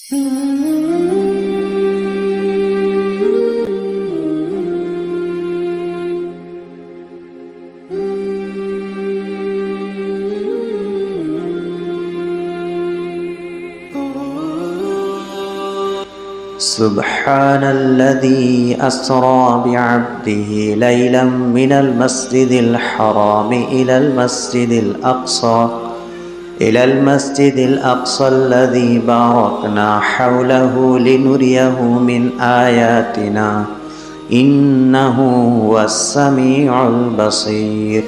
سبحان الذي أسرى بعبده ليلا من المسجد الحرام إلى المسجد الأقصى الذي باركنا حوله لنريه من آياتنا إنه هو السميع البصير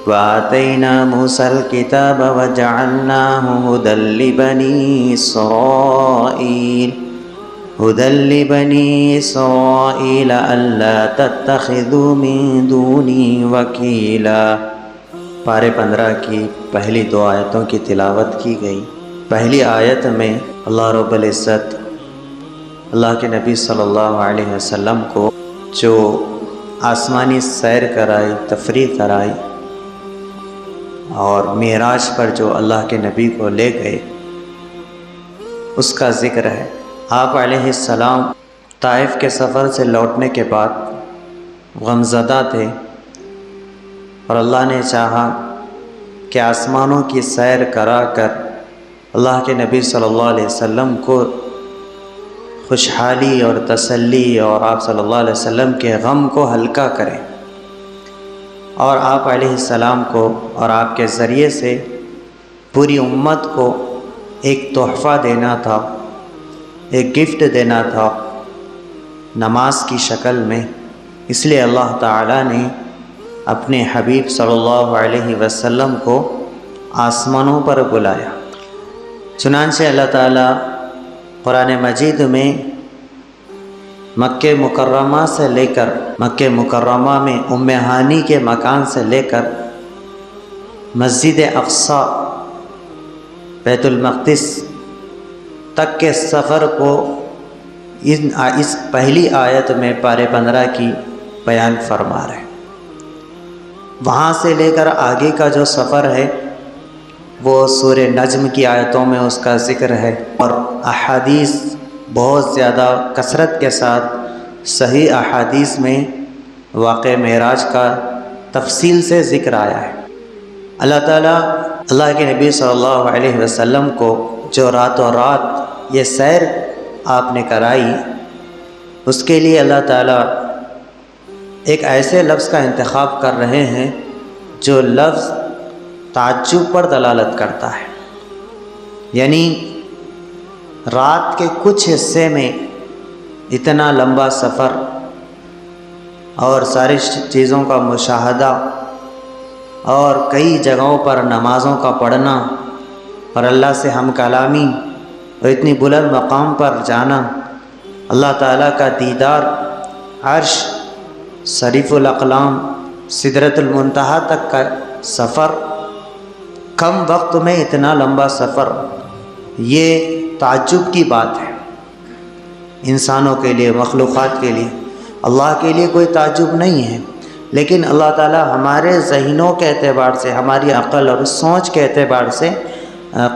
وآتينا موسى الكتاب وجعلناه هدى لبني إسرائيل ألا تتخذوا من دوني وكيلا۔ پارے 15 کی پہلی 2 آیتوں کی تلاوت کی گئی۔ پہلی آیت میں اللہ رب العزت اللہ کے نبی صلی اللہ علیہ وسلم کو جو آسمانی سیر کرائی، تفریح کرائی اور معراج پر جو اللہ کے نبی کو لے گئے اس کا ذکر ہے۔ آپ علیہ السلام طائف کے سفر سے لوٹنے کے بعد غمزدہ تھے اور اللہ نے چاہا کہ آسمانوں کی سیر کرا کر اللہ کے نبی صلی اللہ علیہ وسلم کو خوشحالی اور تسلی اور آپ صلی اللہ علیہ وسلم کے غم کو ہلکا کریں، اور آپ علیہ السلام کو اور آپ کے ذریعے سے پوری امت کو ایک تحفہ دینا تھا، ایک گفٹ دینا تھا نماز کی شکل میں۔ اس لیے اللہ تعالیٰ نے اپنے حبیب صلی اللہ علیہ وسلم کو آسمانوں پر بلایا۔ چنانچہ اللہ تعالیٰ قرآن مجید میں مکہ مکرمہ سے لے کر مکہ مکرمہ میں ام ہانی کے مکان سے لے کر مسجد اقصی بیت المقدس تک کے سفر کو اس پہلی آیت میں پارے 15 کی بیان فرما رہے ہیں۔ وہاں سے لے کر آگے کا جو سفر ہے وہ سورہ نجم کی آیتوں میں اس کا ذکر ہے، اور احادیث بہت زیادہ کثرت کے ساتھ صحیح احادیث میں واقع معراج کا تفصیل سے ذکر آیا ہے۔ اللہ تعالیٰ اللہ کے نبی صلی اللہ علیہ وسلم کو جو راتوں رات یہ سیر آپ نے کرائی، اس کے لیے اللہ تعالیٰ ایک ایسے لفظ کا انتخاب کر رہے ہیں جو لفظ تعجب پر دلالت کرتا ہے، یعنی رات کے کچھ حصے میں اتنا لمبا سفر اور ساری چیزوں کا مشاہدہ اور کئی جگہوں پر نمازوں کا پڑھنا اور اللہ سے ہم کلامی اور اتنی بلند مقام پر جانا، اللہ تعالیٰ کا دیدار، عرش، صریف الاقلام، سدرۃ المنتہا تک کا سفر، کم وقت میں اتنا لمبا سفر، یہ تعجب کی بات ہے انسانوں کے لیے، مخلوقات کے لیے۔ اللہ کے لیے کوئی تعجب نہیں ہے، لیکن اللہ تعالیٰ ہمارے ذہنوں کے اعتبار سے، ہماری عقل اور سوچ کے اعتبار سے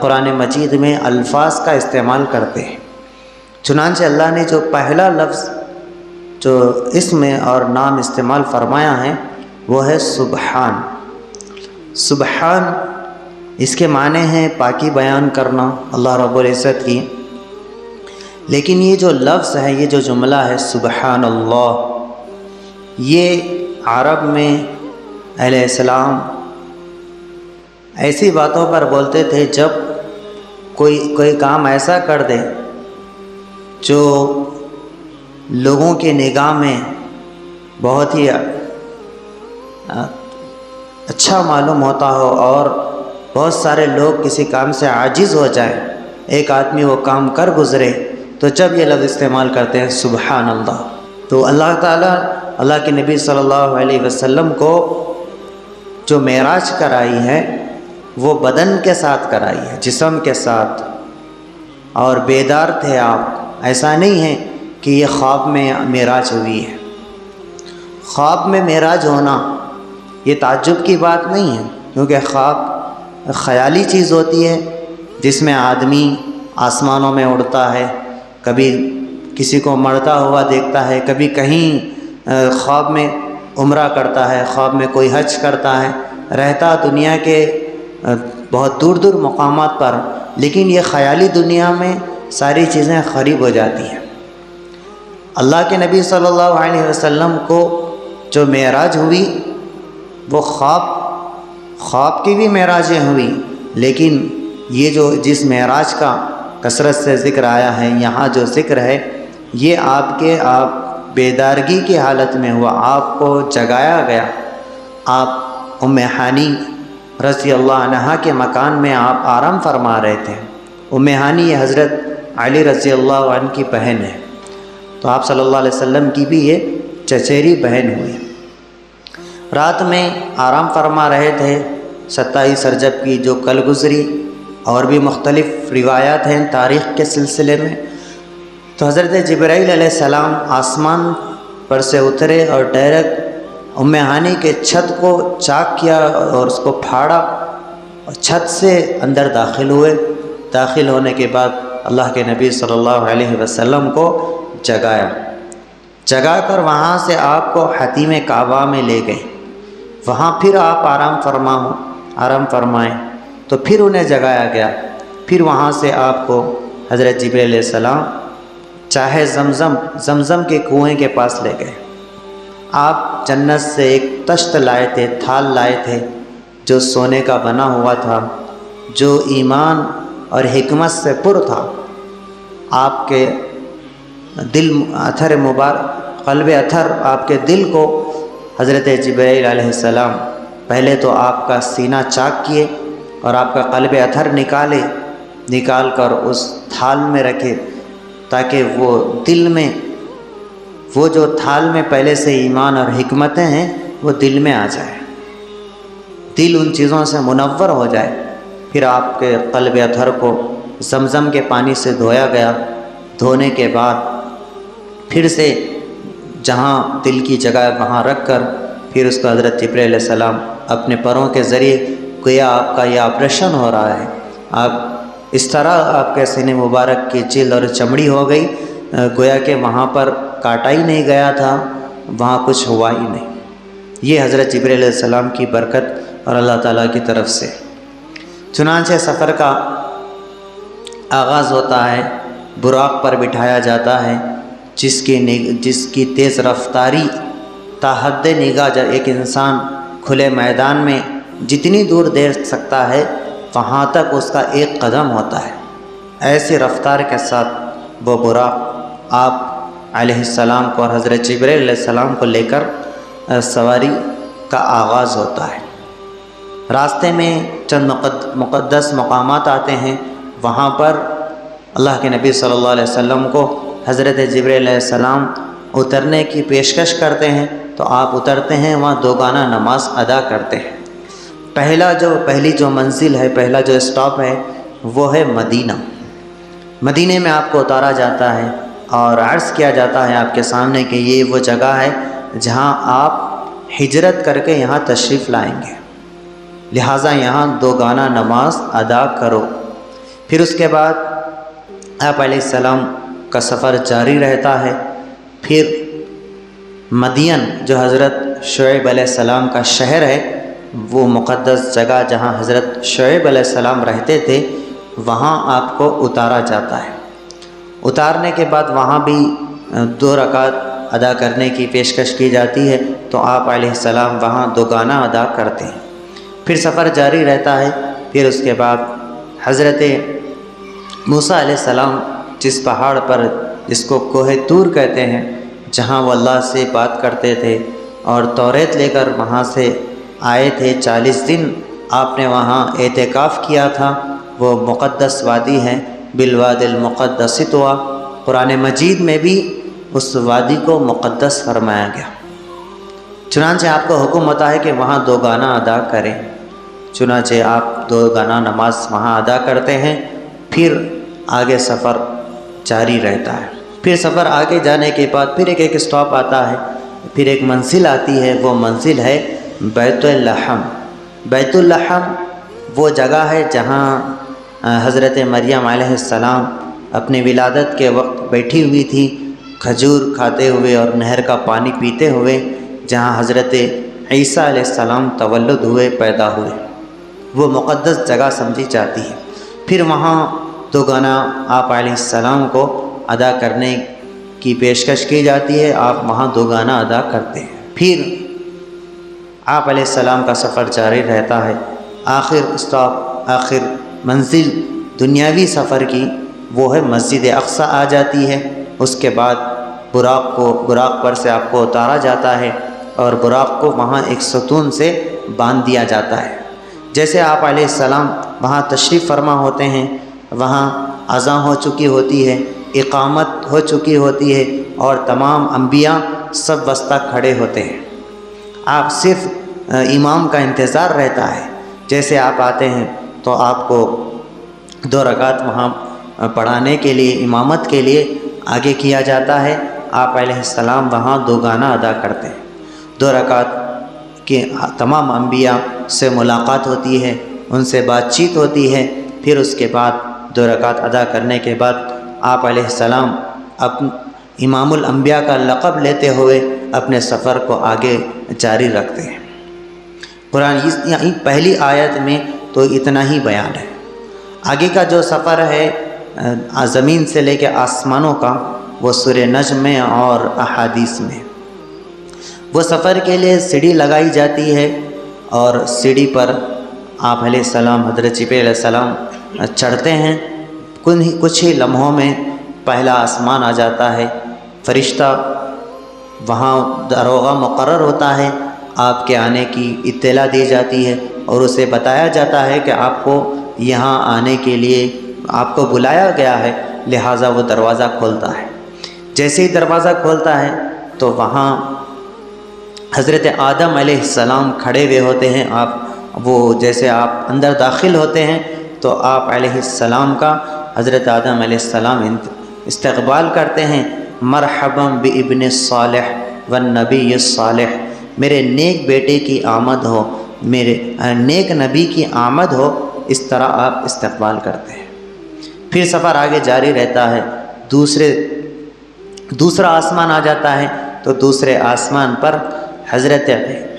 قرآن مجید میں الفاظ کا استعمال کرتے ہیں۔ چنانچہ اللہ نے جو پہلا لفظ جو اسم اور نام استعمال فرمایا ہے وہ ہے سبحان۔ سبحان اس کے معنی ہیں پاکی بیان کرنا اللہ رب العزت کی، لیکن یہ جو لفظ ہے، یہ جو جملہ ہے سبحان اللہ، یہ عرب میں اہل اسلام ایسی باتوں پر بولتے تھے جب کوئی کام ایسا کر دے جو لوگوں کی نگاہ میں بہت ہی اچھا معلوم ہوتا ہو اور بہت سارے لوگ کسی کام سے عاجز ہو جائیں، ایک آدمی وہ کام کر گزرے، تو جب یہ لفظ استعمال کرتے ہیں سبحان اللہ، تو اللہ تعالیٰ اللہ کے نبی صلی اللہ علیہ وسلم کو جو معراج کرائی ہے وہ بدن کے ساتھ کرائی ہے، جسم کے ساتھ، اور بیدار تھے آپ۔ ایسا نہیں ہے کہ یہ خواب میں معراج ہوئی ہے۔ خواب میں معراج ہونا یہ تعجب کی بات نہیں ہے، کیونکہ خواب خیالی چیز ہوتی ہے جس میں آدمی آسمانوں میں اڑتا ہے، کبھی کسی کو مرتا ہوا دیکھتا ہے، کبھی کہیں خواب میں عمرہ کرتا ہے، خواب میں کوئی حج کرتا ہے، رہتا دنیا کے بہت دور دور مقامات پر، لیکن یہ خیالی دنیا میں ساری چیزیں قریب ہو جاتی ہیں۔ اللہ کے نبی صلی اللہ علیہ وسلم کو جو معراج ہوئی وہ خواب کی بھی معراجیں ہوئی، لیکن یہ جو جس معراج کا کثرت سے ذکر آیا ہے، یہاں جو ذکر ہے یہ آپ بیدارگی کی حالت میں ہوا، آپ کو جگایا گیا۔ آپ ام ہانی رضی اللہ عنہا کے مکان میں آپ آرام فرما رہے تھے۔ ام ہانی یہ حضرت علی رضی اللہ عنہ کی بہن ہے، تو آپ صلی اللہ علیہ وسلم کی بھی یہ چچیری بہن ہوئی۔ رات میں آرام فرما رہے تھے 27 رجب کی جو کل گزری، اور بھی مختلف روایات ہیں تاریخ کے سلسلے میں، تو حضرت جبرائیل علیہ السلام آسمان پر سے اترے اور ڈائریکٹ ام ہانی کے چھت کو چاک کیا اور اس کو پھاڑا، اور چھت سے اندر داخل ہوئے۔ داخل ہونے کے بعد اللہ کے نبی صلی اللہ علیہ وسلم کو جگا کر وہاں سے آپ کو حتیم کعبہ میں لے گئے۔ وہاں پھر آپ آرام فرمائیں، تو پھر انہیں جگایا گیا۔ پھر وہاں سے آپ کو حضرت جبرائیل علیہ السلام چاہے زمزم کے کنویں کے پاس لے گئے۔ آپ جنت سے ایک تشت لائے تھے، تھال لائے تھے جو سونے کا بنا ہوا تھا، جو ایمان اور حکمت سے پر تھا۔ آپ کے قلب اتھر آپ کے دل کو حضرت جبرائیل علیہ السلام پہلے تو آپ کا سینہ چاک کیے اور آپ کا قلب اتھر نکال کر اس تھال میں رکھے، تاکہ وہ دل میں وہ جو تھال میں پہلے سے ایمان اور حکمتیں ہیں وہ دل میں آ جائے، دل ان چیزوں سے منور ہو جائے۔ پھر آپ کے قلب اتھر کو زمزم کے پانی سے دھویا گیا۔ دھونے کے بعد پھر سے جہاں دل کی جگہ وہاں رکھ کر پھر اس کو حضرت جبرائیل علیہ السلام اپنے پروں کے ذریعے، گویا آپ کا یہ آپریشن ہو رہا ہے، آپ اس طرح آپ کے سینے مبارک کی جلد اور چمڑی ہو گئی، گویا کہ وہاں پر کاٹا ہی نہیں گیا تھا، وہاں کچھ ہوا ہی نہیں۔ یہ حضرت جبرائیل علیہ السلام کی برکت اور اللہ تعالیٰ کی طرف سے۔ چنانچہ سفر کا آغاز ہوتا ہے، براق پر بٹھایا جاتا ہے، جس کی تیز رفتاری تا حد نگاہ جب ایک انسان کھلے میدان میں جتنی دور دیکھ سکتا ہے وہاں تک اس کا ایک قدم ہوتا ہے، ایسی رفتار کے ساتھ وہ براق آپ علیہ السلام کو اور حضرت جبرائیل علیہ السلام کو لے کر سواری کا آغاز ہوتا ہے۔ راستے میں چند مقدس مقامات آتے ہیں، وہاں پر اللہ کے نبی صلی اللہ علیہ وسلم کو حضرت جبرائیل علیہ السلام اترنے کی پیشکش کرتے ہیں، تو آپ اترتے ہیں، وہاں دوگانہ نماز ادا کرتے ہیں۔ پہلی جو منزل ہے، پہلا جو اسٹاپ ہے وہ ہے مدینہ۔ مدینے میں آپ کو اتارا جاتا ہے اور عرض کیا جاتا ہے آپ کے سامنے کہ یہ وہ جگہ ہے جہاں آپ ہجرت کر کے یہاں تشریف لائیں گے، لہٰذا یہاں دوگانہ نماز ادا کرو۔ پھر اس کے بعد آپ علیہ السلام کا سفر جاری رہتا ہے۔ پھر مدین جو حضرت شعیب علیہ السلام کا شہر ہے، وہ مقدس جگہ جہاں حضرت شعیب علیہ السلام رہتے تھے، وہاں آپ کو اتارا جاتا ہے۔ اتارنے کے بعد وہاں بھی 2 رکعت ادا کرنے کی پیشکش کی جاتی ہے، تو آپ علیہ السلام وہاں دوگانہ ادا کرتے ہیں۔ پھر سفر جاری رہتا ہے۔ پھر اس کے بعد حضرت موسیٰ علیہ السلام جس پہاڑ پر، جس کو کوہ طور کہتے ہیں، جہاں وہ اللہ سے بات کرتے تھے اور توریت لے کر وہاں سے آئے تھے، 40 دن آپ نے وہاں اعتکاف کیا تھا۔ وہ مقدس وادی ہے، بالواد المقدس طویٰ۔ قرآن مجید میں بھی اس وادی کو مقدس فرمایا گیا، چنانچہ آپ کو حکم ہوتا ہے کہ وہاں دوگانہ ادا کریں۔ چنانچہ آپ دوگانہ نماز وہاں ادا کرتے ہیں۔ پھر آگے سفر جاری رہتا ہے۔ پھر سفر آگے جانے کے بعد پھر ایک اسٹاپ آتا ہے، پھر ایک منزل آتی ہے، وہ منزل ہے بیت اللحم۔ بیت اللحم وہ جگہ ہے جہاں حضرت مریم علیہ السلام اپنی ولادت کے وقت بیٹھی ہوئی تھی کھجور کھاتے ہوئے اور نہر کا پانی پیتے ہوئے، جہاں حضرت عیسیٰ علیہ السلام تولد ہوئے، پیدا ہوئے، وہ مقدس جگہ سمجھی جاتی ہے۔ پھر وہاں دوگانا آپ علیہ السلام کو ادا کرنے کی پیشکش کی جاتی ہے، آپ وہاں دوگانا ادا کرتے ہیں۔ پھر آپ علیہ السلام کا سفر جاری رہتا ہے۔ آخر منزل دنیاوی سفر کی وہ ہے مسجد اقصی آ جاتی ہے۔ اس کے بعد براق پر سے آپ کو اتارا جاتا ہے اور براق کو وہاں ایک ستون سے باندھ دیا جاتا ہے۔ جیسے آپ علیہ السلام وہاں تشریف فرما ہوتے ہیں، وہاں اذان ہو چکی ہوتی ہے، اقامت ہو چکی ہوتی ہے اور تمام انبیاء سب وسطی کھڑے ہوتے ہیں۔ آپ صرف امام کا انتظار رہتا ہے۔ جیسے آپ آتے ہیں تو آپ کو 2 رکعت وہاں پڑھانے کے لیے، امامت کے لیے آگے کیا جاتا ہے۔ آپ علیہ السلام وہاں دوگانا ادا کرتے ہیں۔ 2 رکعت کے تمام انبیاء سے ملاقات ہوتی ہے، ان سے بات چیت ہوتی ہے۔ پھر اس کے بعد 2 رکعت ادا کرنے کے بعد آپ علیہ السلام امام الانبیاء کا لقب لیتے ہوئے اپنے سفر کو آگے جاری رکھتے ہیں۔ قرآن پہلی آیت میں تو اتنا ہی بیان ہے۔ آگے کا جو سفر ہے زمین سے لے کے آسمانوں کا، وہ سورہ نجم میں اور احادیث میں۔ وہ سفر کے لیے سیڑھی لگائی جاتی ہے اور سیڑھی پر آپ علیہ السلام، حضرت جبریل علیہ السلام چڑھتے ہیں۔ کچھ ہی لمحوں میں پہلا آسمان آ جاتا ہے۔ فرشتہ وہاں داروغہ مقرر ہوتا ہے، آپ کے آنے کی اطلاع دی جاتی ہے اور اسے بتایا جاتا ہے کہ آپ کو یہاں آنے کے لیے آپ کو بلایا گیا ہے، لہٰذا وہ دروازہ کھولتا ہے۔ جیسے ہی دروازہ کھولتا ہے تو وہاں حضرت آدم علیہ السلام کھڑے ہوئے ہوتے ہیں۔ جیسے آپ اندر داخل ہوتے ہیں تو آپ علیہ السلام کا حضرت آدم علیہ السلام استقبال کرتے ہیں۔ مرحبا بابن الصالح والنبی الصالح، میرے نیک بیٹے کی آمد ہو، میرے نیک نبی کی آمد ہو، اس طرح آپ استقبال کرتے ہیں۔ پھر سفر آگے جاری رہتا ہے۔ دوسرا آسمان آ جاتا ہے تو دوسرے آسمان پر حضرت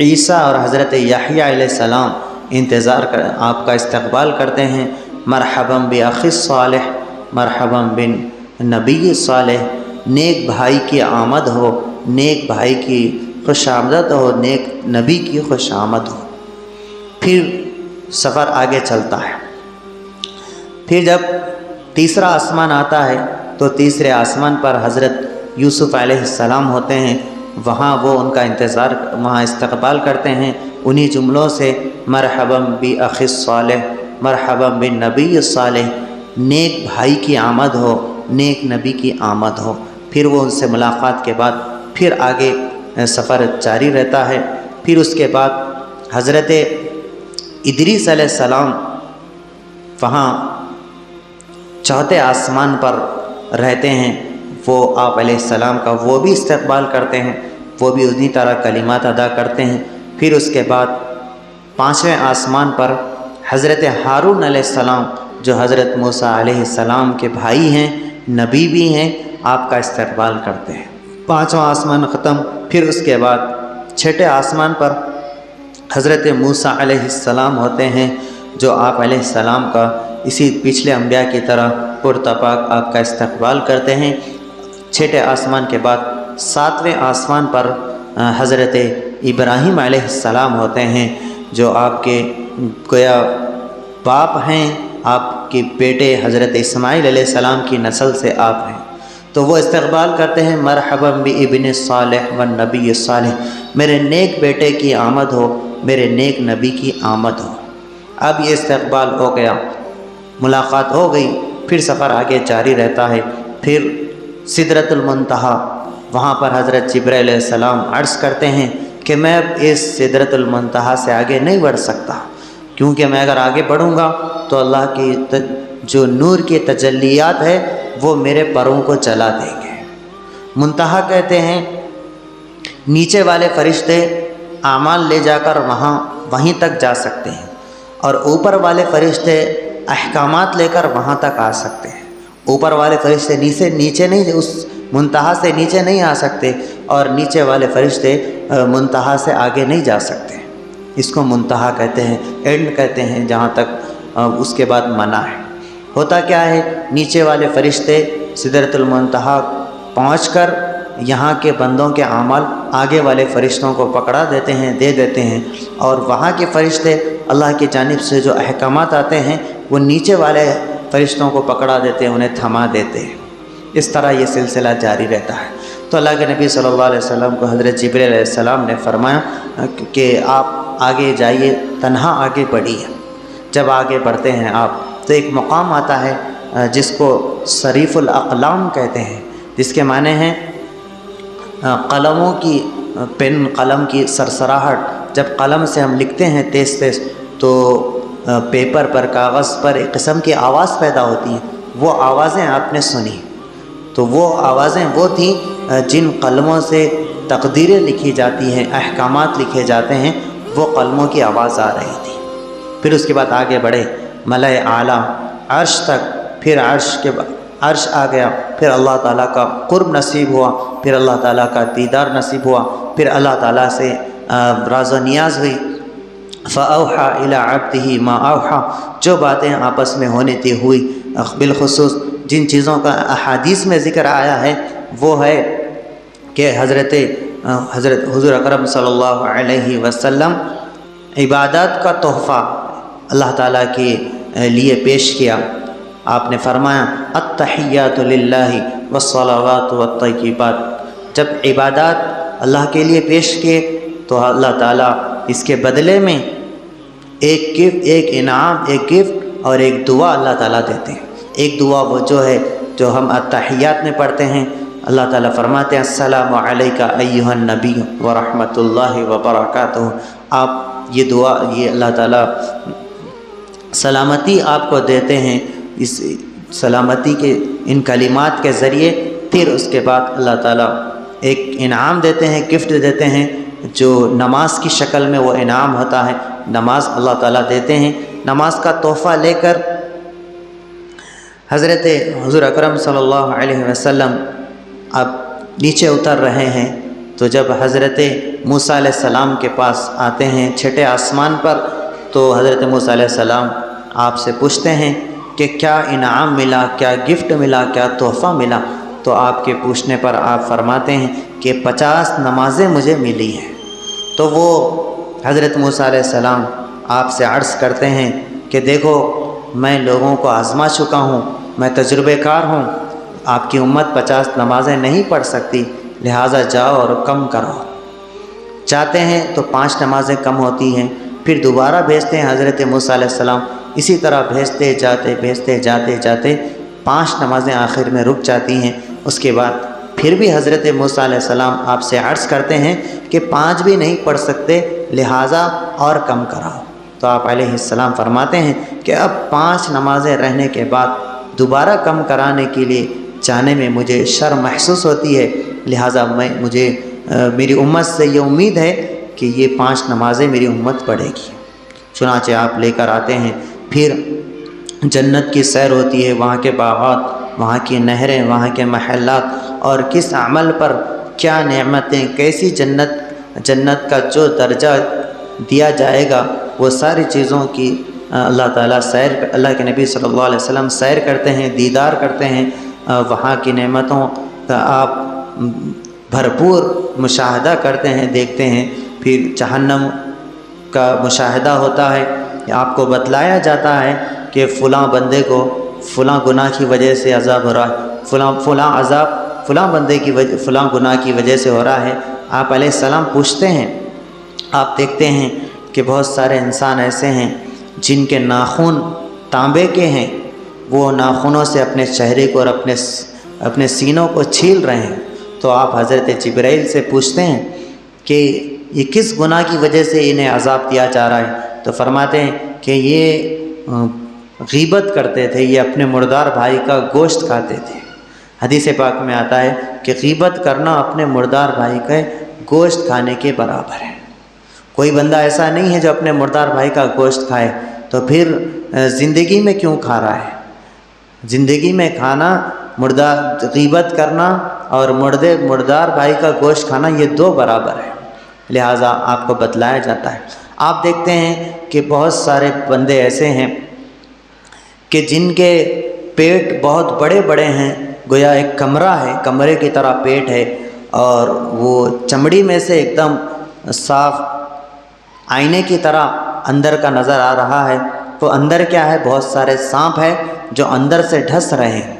عیسیٰ اور حضرت یحییٰ علیہ السلام آپ کا استقبال کرتے ہیں۔ مرحبا باخی الصالح، مرحبا بن نبی صالح، نیک بھائی کی آمد ہو، نیک بھائی کی خوش آمدید ہو، نیک نبی کی خوش آمد ہو۔ پھر سفر آگے چلتا ہے۔ پھر جب تیسرا آسمان آتا ہے تو تیسرے آسمان پر حضرت یوسف علیہ السلام ہوتے ہیں، وہاں وہ ان کا وہاں استقبال کرتے ہیں انہی جملوں سے، مرحبا باخی الصالح، مرحبا بالنبی الصالح، نیک بھائی کی آمد ہو، نیک نبی کی آمد ہو۔ پھر وہ ان سے ملاقات کے بعد پھر آگے سفر جاری رہتا ہے۔ پھر اس کے بعد حضرت ادریس علیہ السلام وہاں 4تھے آسمان پر رہتے ہیں، وہ آپ علیہ السلام کا وہ بھی استقبال کرتے ہیں، وہ بھی انہی طرح کلمات ادا کرتے ہیں۔ پھر اس کے بعد 5ویں آسمان پر حضرت ہارون علیہ السلام، جو حضرت موسیٰ علیہ السلام کے بھائی ہیں، نبی بھی ہیں، آپ کا استقبال کرتے ہیں۔ 5واں آسمان ختم۔ پھر اس کے بعد 6ٹھے آسمان پر حضرت موسیٰ علیہ السلام ہوتے ہیں، جو آپ علیہ السلام کا اسی پچھلے انبیاء کی طرح پرتپاک آپ کا استقبال کرتے ہیں۔ 6ٹھے آسمان کے بعد 7ویں آسمان پر حضرت ابراہیم علیہ السلام ہوتے ہیں، جو آپ کے گویا باپ ہیں، آپ کے بیٹے حضرت اسماعیل علیہ السلام کی نسل سے آپ ہیں، تو وہ استقبال کرتے ہیں، مرحبا بابن الصالح والنبی الصالح، میرے نیک بیٹے کی آمد ہو، میرے نیک نبی کی آمد ہو۔ اب یہ استقبال ہو گیا، ملاقات ہو گئی، پھر سفر آگے جاری رہتا ہے۔ پھر سدرۃ المنتہا، وہاں پر حضرت جبرائیل علیہ السلام عرض کرتے ہیں کہ میں اب اس سدرۃ المنتہا سے آگے نہیں بڑھ سکتا، کیونکہ میں اگر آگے بڑھوں گا تو اللہ کی جو نور کی تجلیات ہے وہ میرے پروں کو جلا دیں گے۔ منتہا کہتے ہیں نیچے والے فرشتے اعمال لے جا کر وہیں تک جا سکتے ہیں، اور اوپر والے فرشتے احکامات لے کر وہاں تک آ سکتے ہیں۔ اوپر والے فرشتے نیچے نہیں، اس منتہا سے نیچے نہیں آ سکتے، اور نیچے والے فرشتے منتہا سے آگے نہیں جا سکتے۔ اس کو منتہا کہتے ہیں، اینڈ کہتے ہیں، جہاں تک اس کے بعد منع ہے۔ ہوتا کیا ہے، نیچے والے فرشتے سدرۃ المنتہا پہنچ کر یہاں کے بندوں کے اعمال آگے والے فرشتوں کو پکڑا دیتے ہیں، دے دیتے ہیں، اور وہاں کے فرشتے اللہ کی جانب سے جو احکامات آتے ہیں وہ نیچے والے فرشتوں کو پکڑا دیتے ہیں، انہیں تھما دیتے ہیں۔ اس طرح یہ سلسلہ جاری رہتا ہے۔ تو اللہ کے نبی صلی اللہ علیہ وسلم کو حضرت جبریل علیہ السلام نے فرمایا کہ آپ آگے جائیے، تنہا آگے بڑھیے۔ جب آگے بڑھتے ہیں آپ تو ایک مقام آتا ہے جس کو صریف الاقلام کہتے ہیں، جس کے معنی ہیں قلموں کی، پین قلم کی سرسراہٹ۔ جب قلم سے ہم لکھتے ہیں تیز تیز تو پیپر پر، کاغذ پر ایک قسم کی آواز پیدا ہوتی ہیں، وہ آوازیں آپ نے سنی۔ تو وہ آوازیں وہ تھیں جن قلموں سے تقدیریں لکھی جاتی ہیں، احکامات لکھے جاتے ہیں، وہ قلموں کی آواز آ رہی تھی۔ پھر اس کے بعد آگے بڑھے ملائے اعلیٰ، عرش تک، پھر عرش آ گیا، پھر اللہ تعالیٰ کا قرب نصیب ہوا، پھر اللہ تعالیٰ کا دیدار نصیب ہوا، پھر اللہ تعالیٰ سے راز و نیاز ہوئی۔ فَأَوْحَى إِلَىٰ عَبْدِهِ مَا أَوْحَى، جو باتیں آپس میں ہونے تھی ہوئی۔ بالخصوص جن چیزوں کا احادیث میں ذکر آیا ہے وہ ہے کہ حضرت حضور اکرم صلی اللہ علیہ وسلم عبادات کا تحفہ اللہ تعالیٰ کے لیے پیش کیا۔ آپ نے فرمایا التحیات للہ والصلوات والطیبات، جب عبادات اللہ کے لیے پیش کیے تو اللہ تعالیٰ اس کے بدلے میں ایک انعام، ایک گفٹ اور ایک دعا اللہ تعالیٰ دیتے ہیں۔ ایک دعا وہ جو ہے جو ہم التحیات میں پڑھتے ہیں، اللہ تعالیٰ فرماتے ہیں السلام علیکہ ایہا النبی ورحمۃ اللہ وبرکاتہ۔ آپ یہ دعا، یہ اللہ تعالیٰ سلامتی آپ کو دیتے ہیں، اس سلامتی کے ان کلمات کے ذریعے۔ پھر اس کے بعد اللہ تعالیٰ ایک انعام دیتے ہیں، گفٹ دیتے ہیں، جو نماز کی شکل میں وہ انعام ہوتا ہے، نماز اللہ تعالیٰ دیتے ہیں۔ نماز کا تحفہ لے کر حضرت حضور اکرم صلی اللہ علیہ وسلم اب نیچے اتر رہے ہیں، تو جب حضرت موسیٰ علیہ السلام کے پاس آتے ہیں چھٹے آسمان پر، تو حضرت موسیٰ علیہ السلام آپ سے پوچھتے ہیں کہ کیا انعام ملا، کیا گفٹ ملا، کیا تحفہ ملا؟ تو آپ کے پوچھنے پر آپ فرماتے ہیں کہ 50 نمازیں مجھے ملی ہیں۔ تو وہ حضرت موسیٰ علیہ السلام آپ سے عرض کرتے ہیں کہ دیکھو میں لوگوں کو آزما چکا ہوں، میں تجربے کار ہوں، آپ کی امت 50 نمازیں نہیں پڑھ سکتی، لہٰذا جاؤ اور کم کرو۔ چاہتے ہیں تو 5 نمازیں کم ہوتی ہیں، پھر دوبارہ بھیجتے ہیں حضرت موسیٰ علیہ السلام، اسی طرح بھیجتے جاتے 5 نمازیں آخر میں رک جاتی ہیں۔ اس کے بعد پھر بھی حضرت موسیٰ علیہ السلام آپ سے عرض کرتے ہیں کہ 5 بھی نہیں پڑھ سکتے، لہٰذا اور کم کراؤ۔ تو آپ علیہ السلام فرماتے ہیں کہ اب 5 نمازیں رہنے کے بعد دوبارہ کم کرانے کے لیے جانے میں مجھے شرم محسوس ہوتی ہے، لہٰذا مجھے میری امت سے یہ امید ہے کہ یہ 5 نمازیں میری امت پڑھے گی۔ چنانچہ آپ لے کر آتے ہیں، پھر جنت کی سیر ہوتی ہے، وہاں کے باغات، وہاں کی نہریں، وہاں کے محلات، اور کس عمل پر کیا نعمتیں، کیسی جنت کا جو درجہ دیا جائے گا، وہ ساری چیزوں کی اللہ تعالیٰ اللہ کے نبی صلی اللہ علیہ وسلم سیر کرتے ہیں، دیدار کرتے ہیں، وہاں کی نعمتوں کا آپ بھرپور مشاہدہ کرتے ہیں، دیکھتے ہیں۔ پھر جہنم کا مشاہدہ ہوتا ہے، آپ کو بتلایا جاتا ہے کہ فلاں بندے کو فلاں گناہ کی وجہ سے عذاب ہو رہا ہے، فلاں عذاب فلاں بندے کی فلاں گناہ کی وجہ سے ہو رہا ہے۔ آپ علیہ السلام پوچھتے ہیں، آپ دیکھتے ہیں کہ بہت سارے انسان ایسے ہیں جن کے ناخن تانبے کے ہیں، وہ ناخنوں سے اپنے چہرے کو اور اپنے سینوں کو چھیل رہے ہیں۔ تو آپ حضرت جبرائیل سے پوچھتے ہیں کہ یہ کس گناہ کی وجہ سے انہیں عذاب دیا جا رہا ہے؟ تو فرماتے ہیں کہ یہ غیبت کرتے تھے، یہ اپنے مردار بھائی کا گوشت کھاتے تھے۔ حدیث پاک میں آتا ہے کہ غیبت کرنا اپنے مردار بھائی کا گوشت کھانے کے برابر ہے۔ کوئی بندہ ایسا نہیں ہے جو اپنے مردار بھائی کا گوشت کھائے۔ تو پھر زندگی میں کیوں کھا رہا ہے؟ زندگی میں کھانا، مردار غیبت کرنا اور مردار بھائی کا گوشت کھانا، یہ دو برابر ہے، لہٰذا آپ کو بتلایا جاتا ہے۔ آپ دیکھتے ہیں کہ بہت سارے بندے ایسے ہیں کہ جن کے پیٹ بہت بڑے بڑے ہیں، گویا ایک کمرہ ہے، کمرے کی طرح پیٹ ہے، اور وہ چمڑی میں سے ایک دم صاف آئینے کی طرح اندر کا نظر آ رہا ہے، تو اندر کیا ہے؟ بہت سارے سانپ ہیں جو اندر سے ڈھس رہے ہیں۔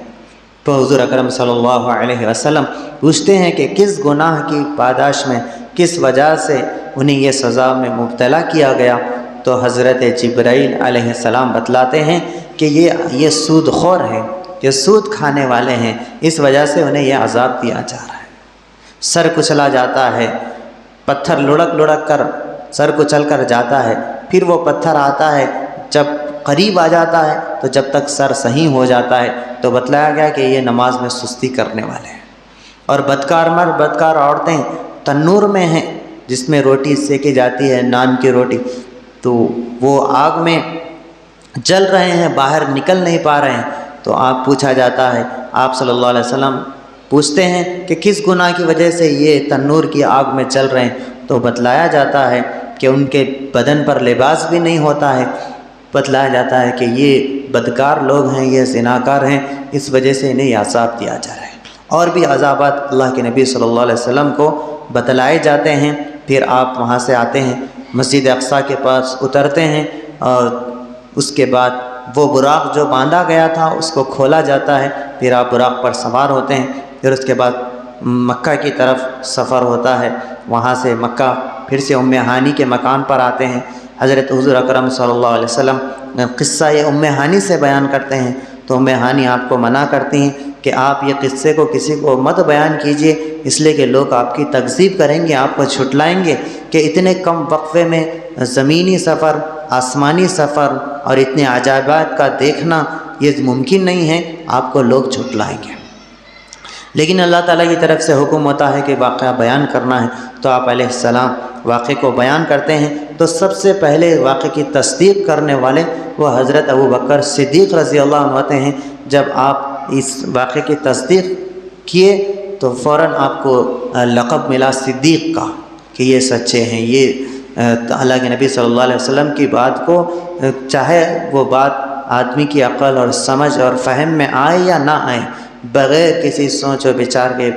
تو حضور اکرم صلی اللہ علیہ وسلم پوچھتے ہیں کہ کس گناہ کی پاداش میں، کس وجہ سے انہیں یہ سزا میں مبتلا کیا گیا؟ تو حضرت جبرائیل علیہ السلام بتلاتے ہیں کہ یہ سود خور ہے، یہ سود کھانے والے ہیں، اس وجہ سے انہیں یہ عذاب دیا جا رہا ہے۔ سر کچلا جاتا ہے، پتھر لڑک کر سر کچل کر جاتا ہے، پھر وہ پتھر آتا ہے، جب قریب آ جاتا ہے تو جب تک سر صحیح ہو جاتا ہے، تو بتلایا گیا کہ یہ نماز میں سستی کرنے والے ہیں۔ اور بدکار مرد، بدکار عورتیں تنور میں ہیں جس میں روٹی سیکی جاتی ہے، نان کی روٹی، تو وہ آگ میں جل رہے ہیں، باہر نکل نہیں پا رہے ہیں، تو آپ پوچھا جاتا ہے، آپ صلی اللہ علیہ وسلم پوچھتے ہیں کہ کس گناہ کی وجہ سے یہ تنور کی آگ میں جل رہے ہیں؟ تو بتلایا جاتا ہے کہ ان کے بدن پر لباس بھی نہیں ہوتا ہے، بتلایا جاتا ہے کہ یہ بدکار لوگ ہیں، یہ زناکار ہیں، اس وجہ سے انہیں عذاب دیا جا رہا ہے۔ اور بھی عذابات اللہ کے نبی صلی اللہ علیہ وسلم کو بتلائے جاتے ہیں۔ پھر آپ وہاں سے آتے ہیں، مسجد اقصیٰ کے پاس اترتے ہیں، اور اس کے بعد وہ براق جو باندھا گیا تھا اس کو کھولا جاتا ہے، پھر آپ براق پر سوار ہوتے ہیں، پھر اس کے بعد مکہ کی طرف سفر ہوتا ہے، وہاں سے مکہ پھر سے ام ہانی کے مکان پر آتے ہیں۔ حضرت حضور اکرم صلی اللہ علیہ وسلم قصہ یہ ام ہانی سے بیان کرتے ہیں، تو ام ہانی آپ کو منع کرتی ہیں کہ آپ یہ قصے کو کسی کو مت بیان کیجئے، اس لیے کہ لوگ آپ کی تکذیب کریں گے، آپ کو جھٹلائیں گے کہ اتنے کم وقفے میں زمینی سفر، آسمانی سفر اور اتنے عجائبات کا دیکھنا یہ ممکن نہیں ہے، آپ کو لوگ جھٹلائیں گے۔ لیکن اللہ تعالیٰ کی طرف سے حکم ہوتا ہے کہ واقعہ بیان کرنا ہے، تو آپ علیہ السلام واقعے کو بیان کرتے ہیں۔ تو سب سے پہلے واقعے کی تصدیق کرنے والے وہ حضرت ابوبکر صدیق رضی اللہ عنہ ہوتے ہیں۔ جب آپ اس واقعے کی تصدیق کیے تو فوراً آپ کو لقب ملا صدیق کا، کہ یہ سچے ہیں، یہ اللہ کے نبی صلی اللہ علیہ وسلم کی بات کو، چاہے وہ بات آدمی کی عقل اور سمجھ اور فہم میں آئے یا نہ آئے، بغیر کسی سوچ و بچار کے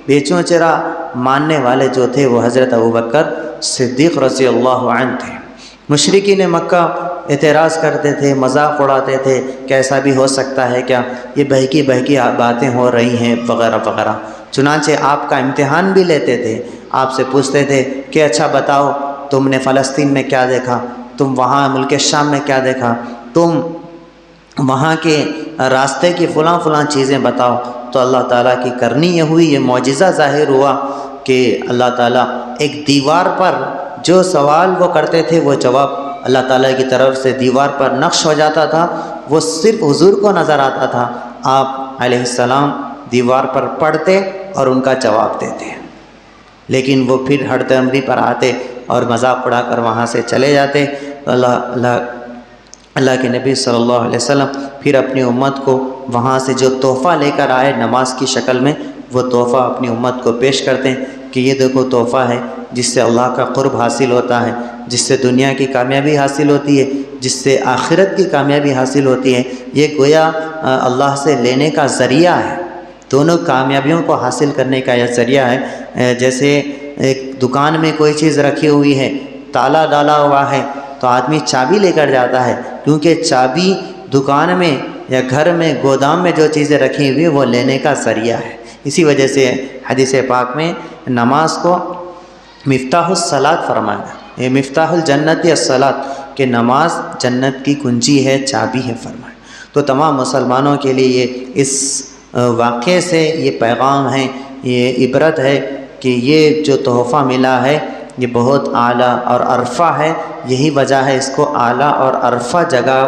بیچوں چرا ماننے والے جو تھے وہ حضرت ابوبکر صدیق رضی اللہ عنہ تھے۔ مشرکین مکہ اعتراض کرتے تھے، مذاق اڑاتے تھے کہ ایسا بھی ہو سکتا ہے کیا، یہ بہکی باتیں ہو رہی ہیں وغیرہ وغیرہ۔ چنانچہ آپ کا امتحان بھی لیتے تھے، آپ سے پوچھتے تھے کہ اچھا بتاؤ تم نے فلسطین میں کیا دیکھا، تم وہاں ملک شام میں کیا دیکھا، تم وہاں کے راستے کی فلاں چیزیں بتاؤ۔ تو اللہ تعالیٰ کی کرنی یہ ہوئی، یہ معجزہ ظاہر ہوا کہ اللہ تعالیٰ ایک دیوار پر جو سوال وہ کرتے تھے وہ جواب اللہ تعالیٰ کی طرف سے دیوار پر نقش ہو جاتا تھا، وہ صرف حضور کو نظر آتا تھا۔ آپ علیہ السلام دیوار پر پڑھتے اور ان کا جواب دیتے، لیکن وہ پھر ہٹ عمری پر آتے اور مذاق اڑا کر وہاں سے چلے جاتے۔ تو اللہ کے نبی صلی اللہ علیہ وسلم پھر اپنی امت کو وہاں سے جو تحفہ لے کر آئے نماز کی شکل میں، وہ تحفہ اپنی امت کو پیش کرتے ہیں کہ یہ دیکھو تحفہ ہے جس سے اللہ کا قرب حاصل ہوتا ہے، جس سے دنیا کی کامیابی حاصل ہوتی ہے، جس سے آخرت کی کامیابی حاصل ہوتی ہے۔ یہ گویا اللہ سے لینے کا ذریعہ ہے، دونوں کامیابیوں کو حاصل کرنے کا یہ ذریعہ ہے۔ جیسے ایک دکان میں کوئی چیز رکھی ہوئی ہے، تالا ڈالا ہوا ہے، تو آدمی چابی لے کر جاتا ہے، کیونکہ چابی دکان میں یا گھر میں گودام میں جو چیزیں رکھی ہوئی وہ لینے کا ذریعہ ہے۔ اسی وجہ سے حدیث پاک میں نماز کو مفتاح الصلاۃ فرمایا، یہ مفتاح الجنت الصلاۃ، کہ نماز جنت کی کنجی ہے، چابی ہے فرمایا۔ تو تمام مسلمانوں کے لیے یہ اس واقعے سے یہ پیغام ہے، یہ عبرت ہے کہ یہ جو تحفہ ملا ہے یہ بہت اعلیٰ اور عرفہ ہے، یہی وجہ ہے اس کو اعلیٰ اور عرفہ جگہ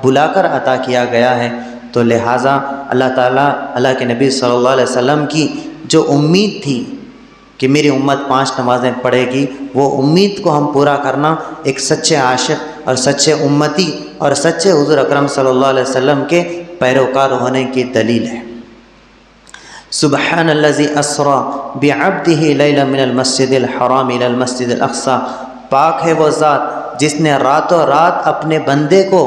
بلا کر عطا کیا گیا ہے۔ تو لہٰذا اللہ تعالیٰ، اللہ کے نبی صلی اللہ علیہ وسلم کی جو امید تھی کہ میری امت 5 نمازیں پڑھے گی، وہ امید کو ہم پورا کرنا ایک سچے عاشق اور سچے امتی اور سچے حضور اکرم صلی اللہ علیہ وسلم کے پیروکار ہونے کی دلیل ہے۔ سبحان الذی اسری بعبدہ لیلا من المسجد الحرام الی المسجد الاقصی، پاک ہے وہ ذات جس نے راتوں رات اپنے بندے کو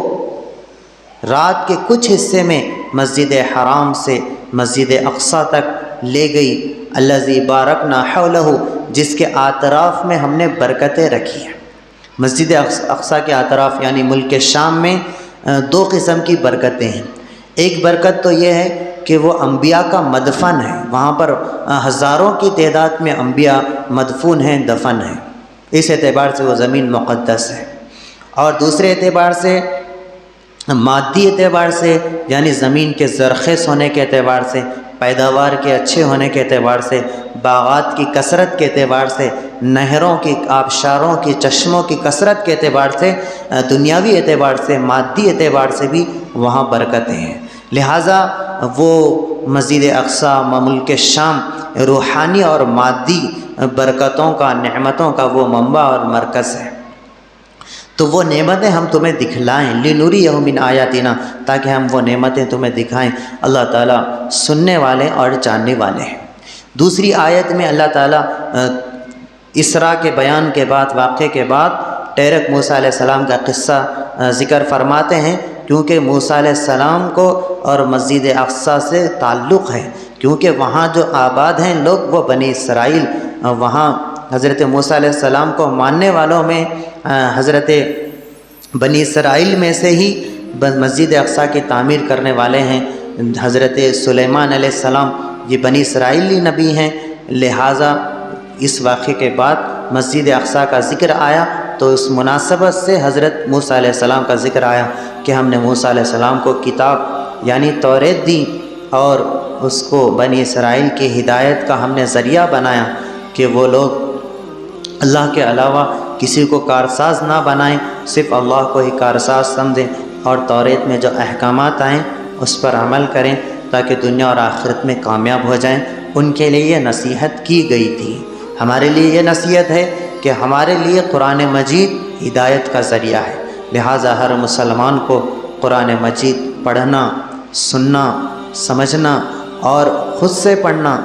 رات کے کچھ حصے میں مسجد حرام سے مسجد اقصی تک لے گئی، الذی بارکنا حولہ، جس کے اطراف میں ہم نے برکتیں رکھی ہیں۔ مسجد اقصی کے اطراف یعنی ملک شام میں دو قسم کی برکتیں ہیں۔ ایک برکت تو یہ ہے کہ وہ انبیاء کا مدفن ہے، وہاں پر ہزاروں کی تعداد میں انبیاء مدفون ہیں، دفن ہیں، اس اعتبار سے وہ زمین مقدس ہے۔ اور دوسرے اعتبار سے مادی اعتبار سے یعنی زمین کے زرخیز ہونے کے اعتبار سے، پیداوار کے اچھے ہونے کے اعتبار سے، باغات کی کثرت کے اعتبار سے، نہروں کی، آبشاروں کی، چشموں کی کثرت کے اعتبار سے، دنیاوی اعتبار سے، مادی اعتبار سے بھی وہاں برکتیں ہیں۔ لہٰذا وہ مسجد اقصی ملک شام روحانی اور مادی برکتوں کا، نعمتوں کا وہ منبع اور مرکز ہے۔ تو وہ نعمتیں ہم تمہیں دکھلائیں، لِنُرِیَہُ مِنْ آیاتنا، تاکہ ہم وہ نعمتیں تمہیں دکھائیں۔ اللہ تعالیٰ سننے والے اور جاننے والے ہیں۔ دوسری آیت میں اللہ تعالیٰ اسراء کے بیان کے بعد، واقعے کے بعد، ڈائریکٹ موسیٰ علیہ السلام کا قصہ ذکر فرماتے ہیں، کیونکہ موسیٰ علیہ السلام کو اور مسجد اقصی سے تعلق ہے، کیونکہ وہاں جو آباد ہیں لوگ وہ بنی اسرائیل، وہاں حضرت موسیٰ علیہ السلام کو ماننے والوں میں حضرت بنی اسرائیل میں سے ہی مسجد اقصی کی تعمیر کرنے والے ہیں حضرت سلیمان علیہ السلام، یہ بنی اسرائیلی نبی ہیں۔ لہٰذا اس واقعے کے بعد مسجد اقصی کا ذکر آیا، تو اس مناسبت سے حضرت موسیٰ علیہ السلام کا ذکر آیا کہ ہم نے موسیٰ علیہ السلام کو کتاب یعنی توریت دی، اور اس کو بنی اسرائیل کی ہدایت کا ہم نے ذریعہ بنایا کہ وہ لوگ اللہ کے علاوہ کسی کو کارساز نہ بنائیں، صرف اللہ کو ہی کارساز سمجھیں، اور توریت میں جو احکامات آئیں اس پر عمل کریں تاکہ دنیا اور آخرت میں کامیاب ہو جائیں۔ ان کے لیے یہ نصیحت کی گئی تھی۔ ہمارے لیے یہ نصیحت ہے کہ ہمارے لیے قرآن مجید ہدایت کا ذریعہ ہے، لہٰذا ہر مسلمان کو قرآن مجید پڑھنا، سننا، سمجھنا، اور خود سے پڑھنا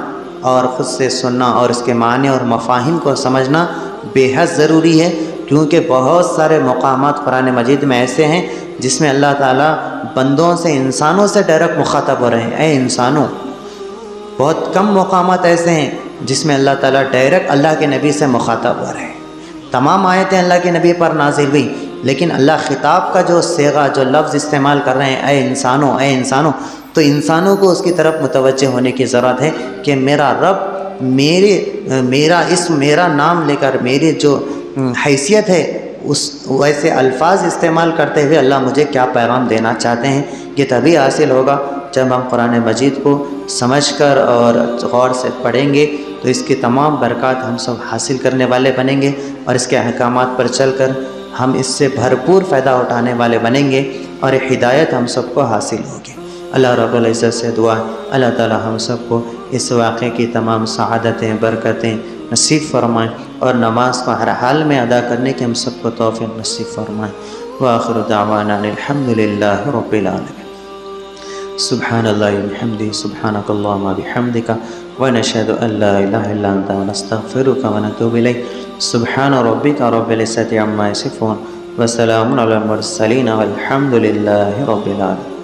اور خود سے سننا اور اس کے معنی اور مفاہیم کو سمجھنا بے حد ضروری ہے، کیونکہ بہت سارے مقامات قرآن مجید میں ایسے ہیں جس میں اللہ تعالیٰ بندوں سے، انسانوں سے ڈائریکٹ مخاطب ہو رہے ہیں، اے انسانوں۔ بہت کم مقامات ایسے ہیں جس میں اللہ تعالیٰ ڈائریکٹ اللہ کے نبی سے مخاطب ہو رہے ہیں۔ تمام آیتیں اللہ کے نبی پر نازل ہوئی، لیکن اللہ خطاب کا جو صیغہ، جو لفظ استعمال کر رہے ہیں، اے انسانوں، اے انسانوں، تو انسانوں کو اس کی طرف متوجہ ہونے کی ضرورت ہے کہ میرا رب میرا اسم، میرا نام لے کر میری جو حیثیت ہے اس ویسے الفاظ استعمال کرتے ہوئے اللہ مجھے کیا پیغام دینا چاہتے ہیں۔ یہ تبھی حاصل ہوگا جب ہم قرآن مجید کو سمجھ کر اور غور سے پڑھیں گے، تو اس کی تمام برکات ہم سب حاصل کرنے والے بنیں گے، اور اس کے احکامات پر چل کر ہم اس سے بھرپور فائدہ اٹھانے والے بنیں گے، اور ہدایت ہم سب کو حاصل ہوگی۔ اللہ رب العزت سے دعا ہے اللہ تعالی ہم سب کو اس واقعے کی تمام سعادتیں، برکتیں نصیب فرمائیں، اور نماز کو ہر حال میں ادا کرنے کی ہم سب کو توفیق نصیب فرمائیں۔ وآخر دعوانا الحمد للہ رب العالمین۔ سبحان اللہ وبحمدہ، سبحانک اللہم وبحمدک، ونشہد ان لا الہ الا انت، ونستغفرک ونتوب الیک۔ سبحان ربک رب العزۃ عما یصفون، وسلام علی المرسلین، والحمد للہ رب العالمین۔